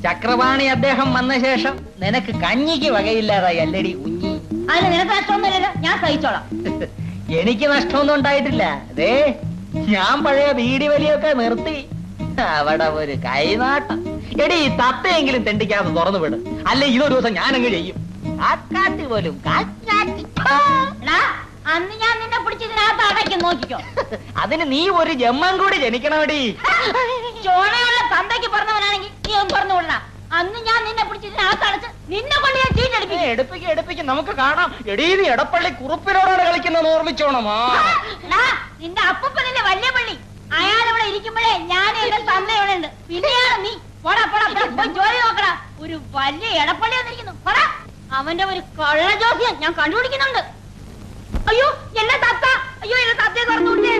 ചക്രവാണി അദ്ദേഹം വന്ന ശേഷം നിനക്ക് കഞ്ഞിക്ക് വകയില്ലാതായി അല്ലടി കുഞ്ഞി. അതിന് നിനക്ക് നഷ്ടമൊന്നുമില്ലല്ലോ, ഞാൻ സഹിച്ചോളാം. എനിക്ക് നഷ്ടമൊന്നും ഉണ്ടായിട്ടില്ല. അതേ ഞാൻ പഴയ ബീഡി വലിയൊക്കെ നിർത്തി. അവിടെ ഒരു കൈനാട്ടം. എടി തത്തയെങ്കിലും തെണ്ടിക്കാതെ തുറന്നു വിടും, അല്ലെ ഇതൊരു ദിവസം ഞാനങ്ങ് ചെയ്യും. കാക്കാട്ടി പോലും അന്ന് ഞാൻ നിന്നെ പിടിച്ചതിനകത്ത് അടയ്ക്കും, നോക്കിക്കോ. അതിന് നീ ഒരു ജന്മം കൂടി ജനിക്കണമടി. ചോണയുള്ള തന്തയ്ക്ക് പറഞ്ഞവനാണെങ്കിൽ നീ ഒന്ന് പറഞ്ഞു വിടണ. അന്ന് ഞാൻ നിന്നെ പിടിച്ചതിനകത്ത് അടച്ച് നിന്നെ കൊണ്ട് ഞാൻ ചീറ്റടിപ്പിക്കും. എടുപ്പിക്കും നമുക്ക് കാണാം. എടീ നീ എടപ്പള്ളി കുറുപ്പിനോടാണ് കളിക്കുന്നത്, ഓർമ്മിച്ചോണമാ. നിന്റെ അപ്പൂപ്പനല്ലേ വലിയ പള്ളി, അയാളിവിടെ ഇരിക്കുമ്പോഴേ ഞാൻ എന്റെ തന്തയോടെ ഉണ്ട്. പിന്നെയാണ് നീ പോടാ പോയി ജോലി നോക്കടാ. ഒരു വലിയ എടപ്പള്ളി വന്നിരിക്കുന്നു, പോടാ. അവന്റെ ഒരു കള്ള ജോസ്യം ഞാൻ കണ്ടുപിടിക്കുന്നുണ്ട്. അയ്യോ എന്നെ തത്ത, അയ്യോ എന്നെ തത്തയെ തുറന്നു വിട്ടേ.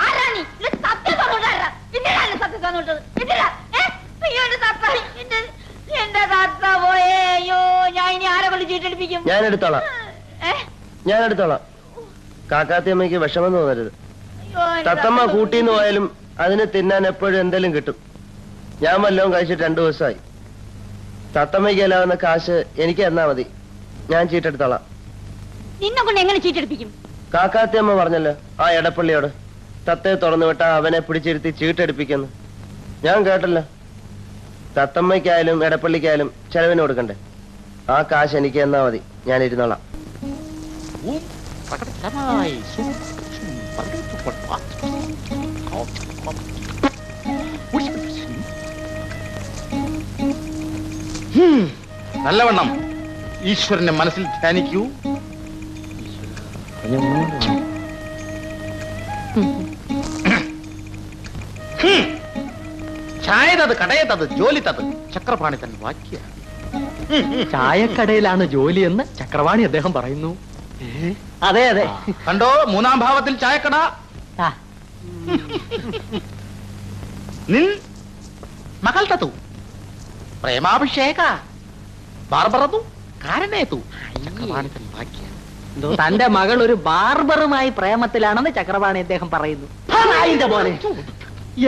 ആരാ നീ? സത്യം തുറന്നുവിട്ടാ. പിന്നീടാ സത്യം തുറന്നുവിട്ടത്. പിന്നീടാ അയ്യോ എന്റെ തത്ത, എന്റെ തത്ത പോയേ. അയ്യോ ഞാൻ ഇനി ആരെ കൊണ്ട് ചീറ്റടിപ്പിക്കും? ഞാൻ എടുത്തോളാം. കാക്കാത്തിയമ്മയ്ക്ക് വിഷമം തോന്നരുത്. തത്തമ്മ കൂട്ടിന്ന് പോയാലും അതിന് തിന്നാൻ എപ്പോഴും എന്തെങ്കിലും കിട്ടും. ഞാൻ വല്ലതും കഴിച്ചിട്ട് 2 ദിവസമായി. തത്തമ്മയ്ക്ക് അല്ലാവുന്ന കാശ് എനിക്ക് തന്നാ മതി, ഞാൻ ചീട്ടെടുത്തോളാം. നിന്നെ കൊണ്ട് എങ്ങനെ ചീറ്റടിപ്പിക്കും? കാക്കാത്തിയമ്മ പറഞ്ഞല്ലോ ആ എടപ്പള്ളിയോട്, തത്തയെ തുറന്നു വിട്ടാ അവനെ പിടിച്ചിരുത്തി ചീട്ടെടുപ്പിക്കുന്നു. ഞാൻ കേട്ടല്ലോ. തത്തമ്മയ്ക്കായാലും എടപ്പള്ളിക്കായാലും ചെലവിന് കൊടുക്കണ്ടേ? ആ കാശ് എനിക്ക് തന്നാ മതി, ഞാൻ ഇരുന്നോളാം. നല്ലവണ്ണം ഈശ്വരനെ മനസ്സിൽ ധ്യാനിക്കൂ. ചായതത് കടയത്തത് ജോലിത്തത് ചക്രപാണി തൻ വാക്യ. ചായക്കടയിലാണ് ജോലിയെന്ന് ചക്രവാണി അദ്ദേഹം പറയുന്നു. അതെ അതെ, കണ്ടോ 3-ാം ഭാവത്തിൽ ചായക്കട. നിൻ മകൾ തതു പ്രേമാഭിഷേക ബാർബറതു കാരണേതു ചക്രപാണി തൻ വാക്യ. തന്റെ മകൾ ഒരു ബാർബറുമായി പ്രേമത്തിലാണെന്ന് ചക്രവാണി അദ്ദേഹം പറയുന്നു. പോലെ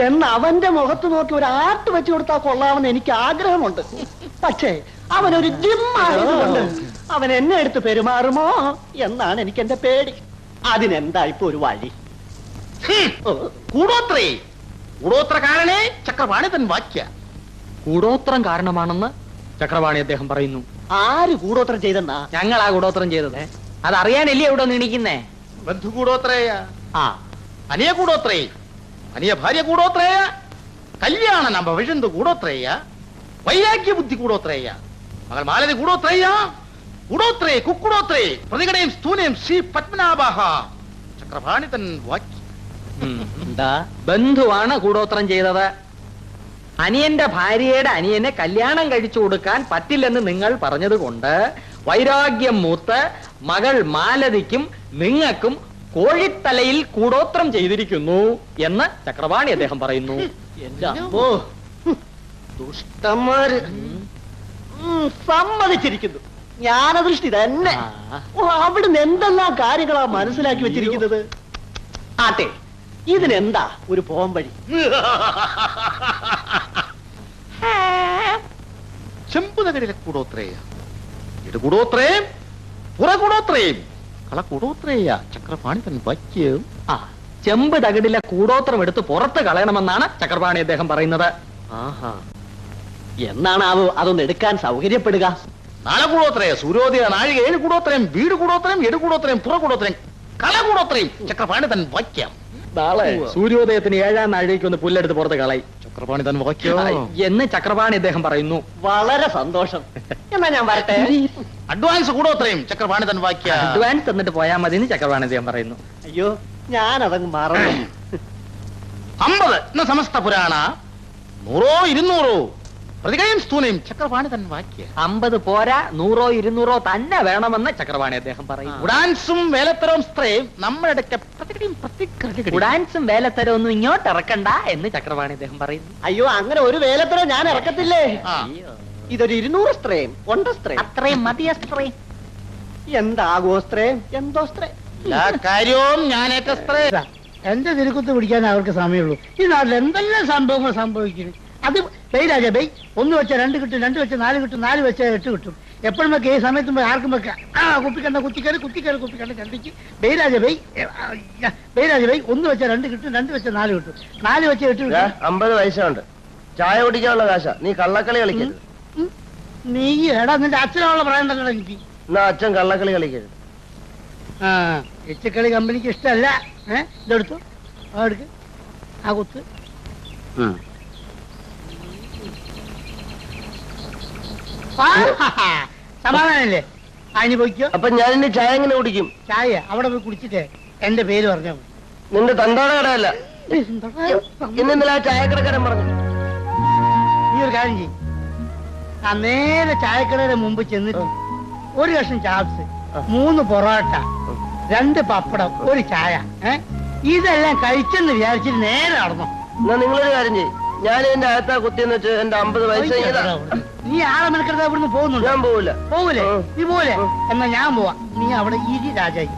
എന്ന് അവന്റെ മുഖത്ത് നോക്കി ഒരു ആർട്ട് വെച്ചു കൊടുത്താൽ കൊള്ളാമെന്ന് എനിക്ക് ആഗ്രഹമുണ്ട്. പക്ഷേ അവനൊരു ജിമ്മായതുകൊണ്ട് അവൻ എന്നെ എടുത്ത് പെരുമാറുമോ എന്നാണ് എനിക്ക് എന്റെ പേടി. അതിനെന്താ ഇപ്പൊ ഒരു വഴി? കൂടോത്ര കാരണേ ചക്രപാണി തൻ വാക്യ. കൂടോത്രം കാരണമാണെന്ന് ചക്രവാണി അദ്ദേഹം പറയുന്നു. ആര് കൂടോത്രം ചെയ്തെന്നാ? ഞങ്ങളാ കൂടോത്രം ചെയ്തത്. അതറിയാനല്ലേ ഇവിടെ നീണിക്കുന്നേ? ബന്ധു കൂടോത്രേയ, അനിയ കൂടോത്രേ, അനിയ ഭാര്യ കൂടോത്രേയ, കല്യാണ നമ്പ വിഷന്തു കൂടോത്രേയ, വൈരാഗ്യ ബുദ്ധി കൂടോത്രേയ, മകൾ മാലതി കൂടോത്രേയ, കൂടോത്രേ കുക്കുടോത്രേ പ്രതികടയും സ്തൂനയും ശ്രീ പത്മനാഭ ചക്രപാണി തൻ വാക്യ. ബന്ധുവാണ് കൂടോത്രം ചെയ്തത്. അനിയന്റെ ഭാര്യയുടെ അനിയനെ കല്യാണം കഴിച്ചു കൊടുക്കാൻ പറ്റില്ലെന്ന് നിങ്ങൾ പറഞ്ഞത് കൊണ്ട് വൈരാഗ്യം മൂത്ത് മകൾ മാലതിക്കും നിങ്ങൾക്കും കോഴിത്തലയിൽ കൂടോത്രം ചെയ്തിരിക്കുന്നു എന്ന് ചക്രവാണി അദ്ദേഹം പറയുന്നു. ദുഷ്ടന്മാര് സമ്മതിച്ചിരിക്കുന്നു. ജ്ഞാനദൃഷ്ടി തന്നെ. അവിടുന്ന് എന്തെല്ലാം കാര്യങ്ങളാ മനസ്സിലാക്കി വെച്ചിരിക്കുന്നത്. ആട്ടെ, ഇതിനെന്താ ഒരു പോംവഴി? ചെമ്പുതകരിലെ കൂടോത്രേയ, ഇടുകൂടോത്രേയും പുറകൂടോത്രേയും കളകൂടോത്രേയ ചക്രപാണി തൻ വാക്യം. ചെമ്പ് തകിടിലെ കൂടോത്രം എടുത്ത് പുറത്ത് കളയണമെന്നാണ് ചക്രപാണി അദ്ദേഹം പറയുന്നത്. എന്നാണ് അതൊന്ന് എടുക്കാൻ സൗകര്യപ്പെടുക? നാളെ കൂടോത്രേയ സൂര്യോദയ നാഴിക 7 കൂടോത്രയും വീട് കൂടോത്രയും എടുകൂടോത്രയും പുറകൂടോത്രയും കളകൂടോത്രയും ചക്രപാണി തൻ വാക്യം. നാളെ സൂര്യോദയത്തിന് 7-ാം നാഴികയ്ക്ക് ഒന്ന് പുല്ലെടുത്ത് പുറത്ത് കളയി ചക്രപാണി തൻ വാക്യം എന്ന് ചക്രപാണി അദ്ദേഹം പറയുന്നു. വളരെ സന്തോഷം. എന്നാ ഞാൻ വരട്ടെ. അഡ്വാൻസ് കൂടോത്രയും ചക്രപാണി തൻ വാക്യ. അഡ്വാൻസ് തന്നിട്ട് പോയാൽ മതി എന്ന് ചക്രപാണി അദ്ദേഹം പറയുന്നു. അയ്യോ, ഞാനതങ്ങ് മറന്നു. 50 എന്ന സമസ്ത പുരാണ 100-200 പ്രതികയും സ്തൂനയും ചക്രപാണി തൻ വാക്യ. 50 പോരാ, 100-200 തന്നെ വേണമെന്ന് ചക്രപാണി അദ്ദേഹം പറയും. ഉഡാൻസും വേലത്തരവും സ്ത്രയും നമ്മുടെ ഉഡാൻസും വേലത്തരവും ഒന്നും ഇങ്ങോട്ട് ഇറക്കണ്ട എന്ന് ചക്രപാണി അദ്ദേഹം പറയുന്നു. അയ്യോ, അങ്ങനെ ഒരു വേലത്തരം ഞാൻ ഇറക്കത്തില്ലേ. ഇതൊരു 200 സ്ത്രയും 1 സ്ത്രയും അത്രയും മതിയസ്ത്രേ. എന്താകോ സ്ത്രയും എന്തോ സ്ത്രേ കാര്യവും ഞാൻ എന്റെ തിരുക്കുത്ത് പിടിക്കാൻ അവർക്ക് സമയമുള്ളൂ. ഈ നാട്ടിൽ എന്തെല്ലാം സംഭവങ്ങൾ സംഭവിക്കുന്നു. അത് ബൈ രാജ ബൈ 1 വെച്ചാൽ 2 കിട്ടും, 2 വെച്ചാൽ 4 കിട്ടും, 4 വെച്ചാൽ 8 കിട്ടും. എപ്പോഴും വെക്കുക, ഈ സമയത്തും ആർക്കും വെക്കാം. കുപ്പിക്കണ്ട കുത്തിക്കറി കുപ്പിക്കണ്ട ചണ്ടിക്ക്. ബൈ രാജ ബൈ 1 വെച്ചാൽ 2 കിട്ടും, 2 വെച്ചാൽ 4 കിട്ടും, 4 വെച്ചാൽ 8 കിട്ടും. 50 പൈസ ഉണ്ട്, ചായ കുടിക്കാനുള്ള കാശ. നീ കള്ളക്കളി കളിക്കരുത്. നീ എടാ നിന്റെ അച്ഛനുള്ള പറയണ്ടല്ലോ എനിക്ക്. എന്നാ അച്ഛൻ കള്ളക്കളി കളിക്കരുത്. എച്ചക്കളി കമ്പനിക്ക് ഇഷ്ടമല്ല. ഇതെടുത്തു, എടുക്ക്, ആ കുത്ത്. സമാധാനല്ലേ? അതിന് പോയിക്കോ. അപ്പൊ ഞാൻ ഇനി ചായ എങ്ങനെ കുടിക്കും? ചായ അവിടെ പോയി കുടിച്ചിട്ടേ എന്റെ പേര് പറഞ്ഞാൽ മതി. നിന്റെ തന്തോടെ കടയല്ല, ഇന്നലെ ആ ചായക്കടക്കാരൻ പറഞ്ഞു. നീ ഒരു കാര്യം ചെയ്യും, ആ നേരെ ചായക്കടയുടെ മുമ്പ് ചെന്നിട്ട് 1 കഷ്ണം ചാപ്സ്, 3 പൊറോട്ട, 2 പപ്പടം, 1 ചായ, ഇതെല്ലാം കഴിച്ചെന്ന് വിചാരിച്ചിട്ട് നേരെ നടന്നു. എന്നാ നിങ്ങളൊരു കാര്യം ചെയ്യും, ഞാൻ എന്റെ അകത്താ കുത്തിയെന്ന് വെച്ച് എന്റെ 50 പൈസ നീ ആളെ മെനക്കെടുത്ത ഇവിടുന്ന് പോകുന്നുണ്ട്. ഞാൻ പോവില്ല. പോകൂലേ? നീ പോലെ എന്നാ ഞാൻ പോവാ. നീ അവിടെ ഇരി രാജായി.